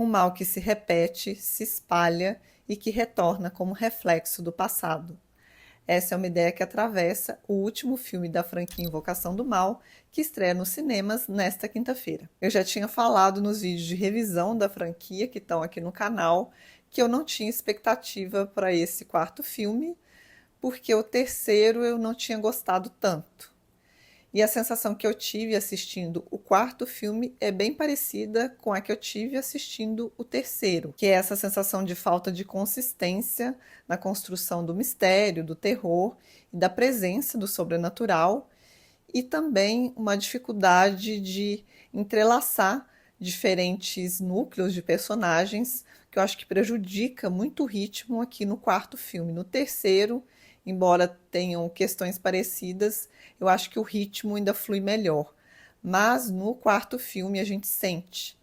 um mal que se repete, se espalha e que retorna como reflexo do passado. Essa é uma ideia que atravessa o último filme da franquia Invocação do Mal, que estreia nos cinemas nesta quinta-feira. Eu já tinha falado nos vídeos de revisão da franquia que estão aqui no canal que eu não tinha expectativa para esse quarto filme, porque o terceiro eu não tinha gostado tanto. E a sensação que eu tive assistindo o quarto filme é bem parecida com a que eu tive assistindo o terceiro, que é essa sensação de falta de consistência na construção do mistério, do terror e da presença do sobrenatural, e também uma dificuldade de entrelaçar diferentes núcleos de personagens, que eu acho que prejudica muito o ritmo aqui no quarto filme. No terceiro, embora tenham questões parecidas, eu acho que o ritmo ainda flui melhor. Mas no quarto filme a gente sente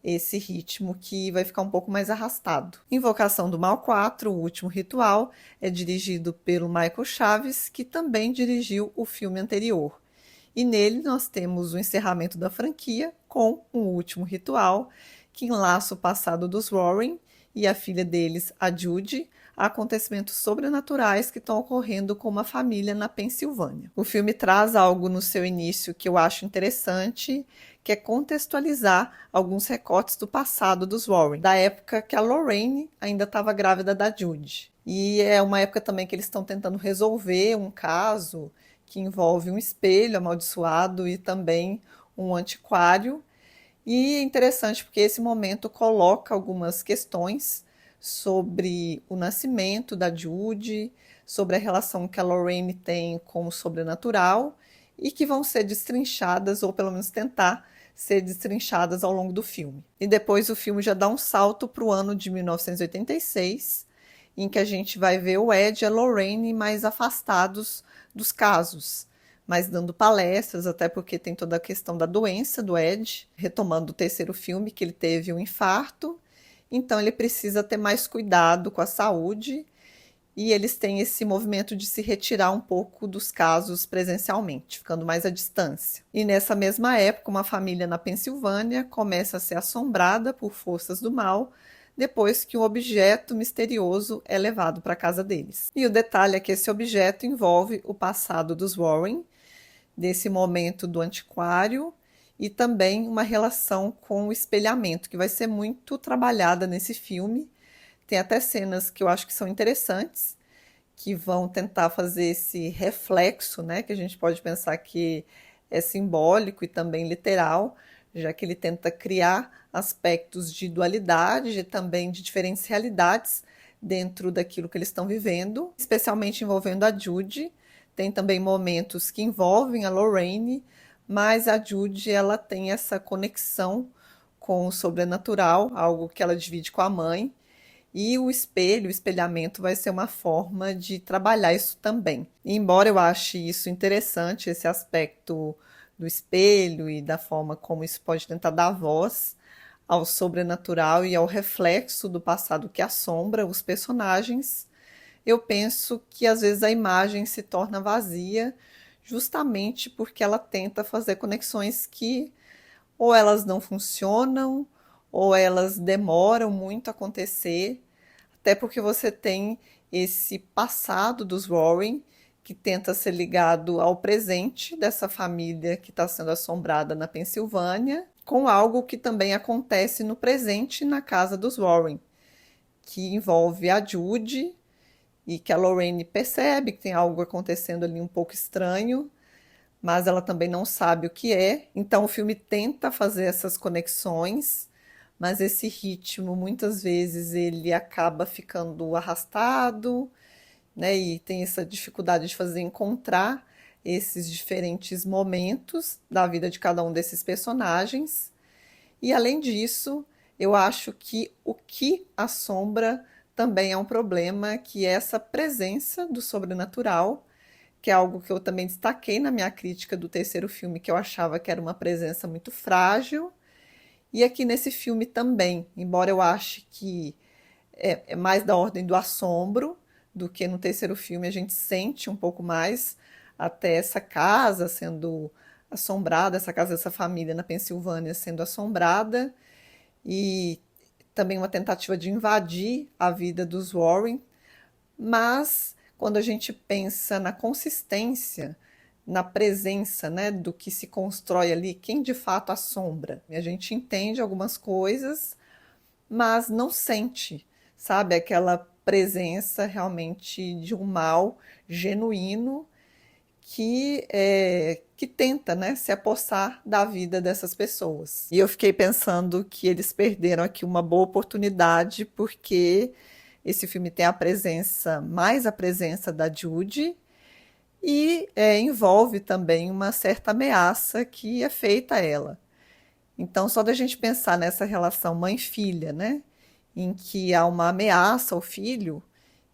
esse ritmo que vai ficar um pouco mais arrastado. Invocação do Mal 4, o último ritual, é dirigido pelo Michael Chaves, que também dirigiu o filme anterior. E nele nós temos o encerramento da franquia com um último ritual que enlaça o passado dos Warren e a filha deles, a Judy, a acontecimentos sobrenaturais que estão ocorrendo com uma família na Pensilvânia. O filme traz algo no seu início que eu acho interessante, que é contextualizar alguns recortes do passado dos Warren, da época que a Lorraine ainda estava grávida da Judy. E é uma época também que eles estão tentando resolver um caso que envolve um espelho amaldiçoado e também um antiquário. E é interessante porque esse momento coloca algumas questões sobre o nascimento da Judy, sobre a relação que a Lorraine tem com o sobrenatural e que vão ser destrinchadas, ou pelo menos tentar ser destrinchadas ao longo do filme. E depois o filme já dá um salto para o ano de 1986, em que a gente vai ver o Ed e a Lorraine mais afastados dos casos, mas dando palestras, até porque tem toda a questão da doença do Ed, retomando o terceiro filme, que ele teve um infarto, então ele precisa ter mais cuidado com a saúde, e eles têm esse movimento de se retirar um pouco dos casos presencialmente, ficando mais à distância. E nessa mesma época, uma família na Pensilvânia começa a ser assombrada por forças do mal, depois que um objeto misterioso é levado para a casa deles. E o detalhe é que esse objeto envolve o passado dos Warren, desse momento do antiquário, e também uma relação com o espelhamento, que vai ser muito trabalhada nesse filme. Tem até cenas que eu acho que são interessantes, que vão tentar fazer esse reflexo, né, que a gente pode pensar que é simbólico e também literal, já que ele tenta criar aspectos de dualidade e também de diferentes realidades dentro daquilo que eles estão vivendo, especialmente envolvendo a Judy. Tem também momentos que envolvem a Lorraine, mas a Judy ela tem essa conexão com o sobrenatural, algo que ela divide com a mãe, e o espelho, o espelhamento vai ser uma forma de trabalhar isso também. E embora eu ache isso interessante, esse aspecto do espelho e da forma como isso pode tentar dar voz ao sobrenatural e ao reflexo do passado que assombra os personagens, eu penso que às vezes a imagem se torna vazia justamente porque ela tenta fazer conexões que ou elas não funcionam ou elas demoram muito a acontecer, até porque você tem esse passado dos Warren que tenta ser ligado ao presente dessa família que está sendo assombrada na Pensilvânia, com algo que também acontece no presente na casa dos Warren, que envolve a Judy e que a Lorraine percebe que tem algo acontecendo ali um pouco estranho, mas ela também não sabe o que é. Então o filme tenta fazer essas conexões, mas esse ritmo muitas vezes ele acaba ficando arrastado, né? E tem essa dificuldade de fazer encontrar esses diferentes momentos da vida de cada um desses personagens. E além disso, eu acho que o que assombra também é um problema, que é essa presença do sobrenatural, que é algo que eu também destaquei na minha crítica do terceiro filme, que eu achava que era uma presença muito frágil. E aqui nesse filme também, embora eu ache que é mais da ordem do assombro do que no terceiro filme, a gente sente um pouco mais até essa casa sendo assombrada, essa casa dessa família na Pensilvânia sendo assombrada, e também uma tentativa de invadir a vida dos Warren, mas quando a gente pensa na consistência, na presença, né, do que se constrói ali, quem de fato assombra. E a gente entende algumas coisas, mas não sente, sabe, aquela presença realmente de um mal genuíno que tenta, né, se apossar da vida dessas pessoas. E eu fiquei pensando que eles perderam aqui uma boa oportunidade, porque esse filme tem a presença, mais a presença da Judy, e envolve também uma certa ameaça que é feita a ela. Então, só da gente pensar nessa relação mãe-filha, né, em que há uma ameaça ao filho,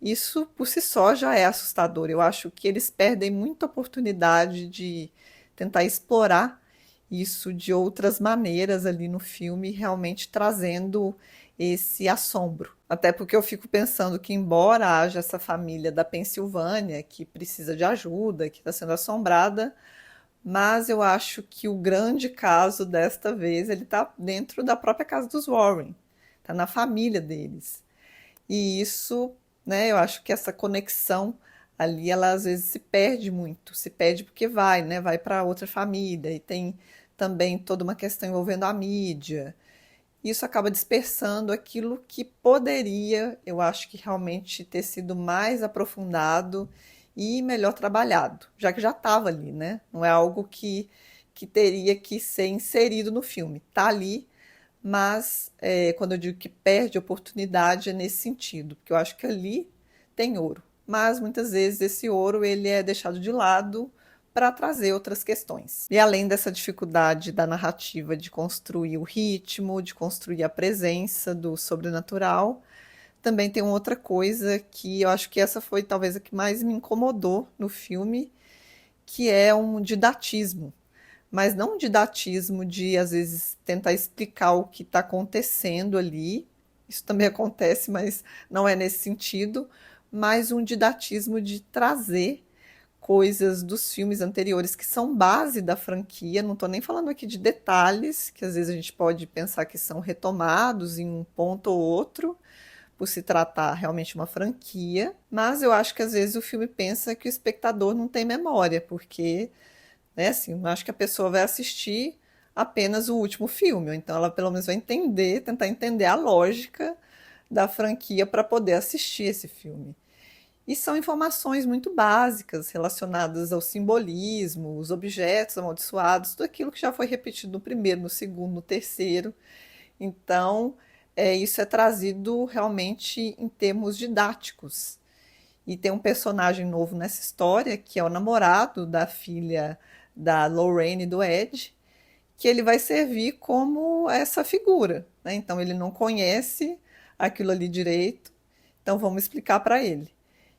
isso por si só já é assustador. Eu acho que eles perdem muita oportunidade de tentar explorar isso de outras maneiras ali no filme, realmente trazendo esse assombro. Até porque eu fico pensando que, embora haja essa família da Pensilvânia que precisa de ajuda, que está sendo assombrada, mas eu acho que o grande caso desta vez ele está dentro da própria casa dos Warren, está na família deles. E isso, né, eu acho que essa conexão ali, ela às vezes se perde muito, se perde porque vai, né, vai para outra família e tem também toda uma questão envolvendo a mídia. Isso acaba dispersando aquilo que poderia, eu acho que realmente ter sido mais aprofundado e melhor trabalhado, já que já estava ali, né? Não é algo que teria que ser inserido no filme. Está ali, mas quando eu digo que perde oportunidade é nesse sentido, porque eu acho que ali tem ouro. Mas muitas vezes esse ouro ele é deixado de lado para trazer outras questões. E além dessa dificuldade da narrativa de construir o ritmo, de construir a presença do sobrenatural, também tem uma outra coisa que eu acho que essa foi talvez a que mais me incomodou no filme, que é um didatismo. Mas não um didatismo de, às vezes, tentar explicar o que está acontecendo ali. Isso também acontece, mas não é nesse sentido. Mas um didatismo de trazer coisas dos filmes anteriores que são base da franquia. Não estou nem falando aqui de detalhes, que às vezes a gente pode pensar que são retomados em um ponto ou outro, por se tratar realmente de uma franquia. Mas eu acho que às vezes o filme pensa que o espectador não tem memória, porque, né, assim, eu acho que a pessoa vai assistir apenas o último filme, ou então ela pelo menos vai entender, tentar entender a lógica da franquia para poder assistir esse filme. E são informações muito básicas relacionadas ao simbolismo, os objetos amaldiçoados, tudo aquilo que já foi repetido no primeiro, no segundo, no terceiro. Então, isso é trazido realmente em termos didáticos. E tem um personagem novo nessa história, que é o namorado da filha da Lorraine e do Ed, que ele vai servir como essa figura, né? Então, ele não conhece aquilo ali direito, então vamos explicar para ele.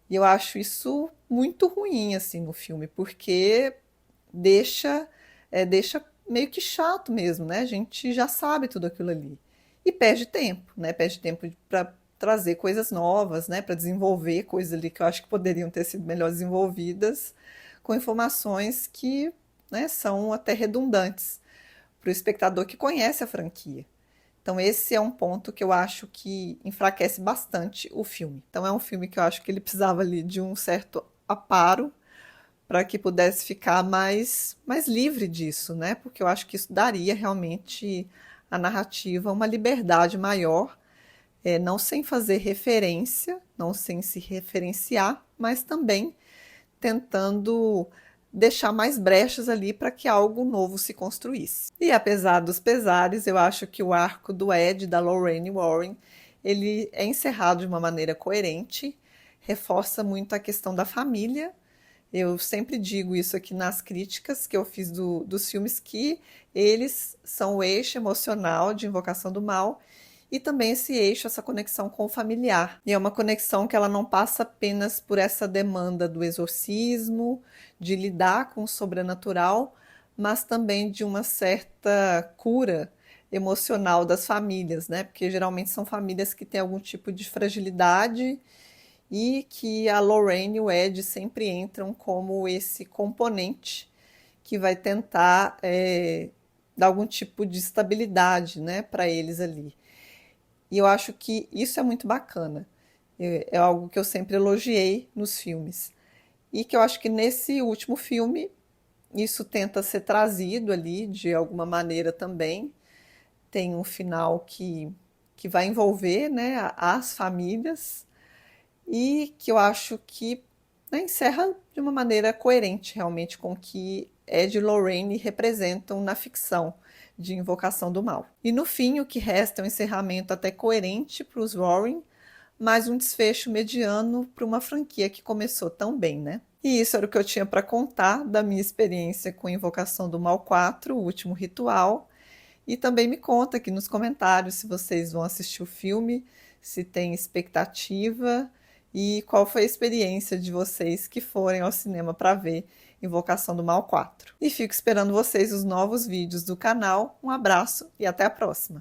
E eu acho isso muito ruim, assim, no filme, porque deixa, deixa meio que chato mesmo, né? A gente já sabe tudo aquilo ali. E perde tempo, né? Perde tempo para trazer coisas novas, né? Para desenvolver coisas ali que eu acho que poderiam ter sido melhor desenvolvidas, com informações que, né, são até redundantes para o espectador que conhece a franquia. Então esse é um ponto que eu acho que enfraquece bastante o filme. Então é um filme que eu acho que ele precisava ali de um certo aparo para que pudesse ficar mais livre disso, né? Porque eu acho que isso daria realmente à narrativa uma liberdade maior, não sem fazer referência, não sem se referenciar, mas também tentando deixar mais brechas ali para que algo novo se construísse. E apesar dos pesares, eu acho que o arco do Ed e da Lorraine Warren, ele é encerrado de uma maneira coerente, reforça muito a questão da família. Eu sempre digo isso aqui nas críticas que eu fiz dos filmes, que eles são o eixo emocional de Invocação do Mal e também esse eixo, essa conexão com o familiar. E é uma conexão que ela não passa apenas por essa demanda do exorcismo, de lidar com o sobrenatural, mas também de uma certa cura emocional das famílias, né? Porque geralmente são famílias que têm algum tipo de fragilidade e que a Lorraine e o Ed sempre entram como esse componente que vai tentar dar algum tipo de estabilidade, né, para eles ali. E eu acho que isso é muito bacana. É algo que eu sempre elogiei nos filmes. E que eu acho que nesse último filme isso tenta ser trazido ali de alguma maneira também. Tem um final que vai envolver, né, as famílias e que eu acho que, né, encerra de uma maneira coerente realmente com o que Ed e Lorraine representam na ficção de Invocação do Mal. E no fim, o que resta é um encerramento até coerente para os Warren, mas um desfecho mediano para uma franquia que começou tão bem, né? E isso era o que eu tinha para contar da minha experiência com Invocação do Mal 4, o último ritual. E também me conta aqui nos comentários se vocês vão assistir o filme, se tem expectativa e qual foi a experiência de vocês que forem ao cinema para ver Invocação do Mal 4. E fico esperando vocês os novos vídeos do canal. Um abraço e até a próxima!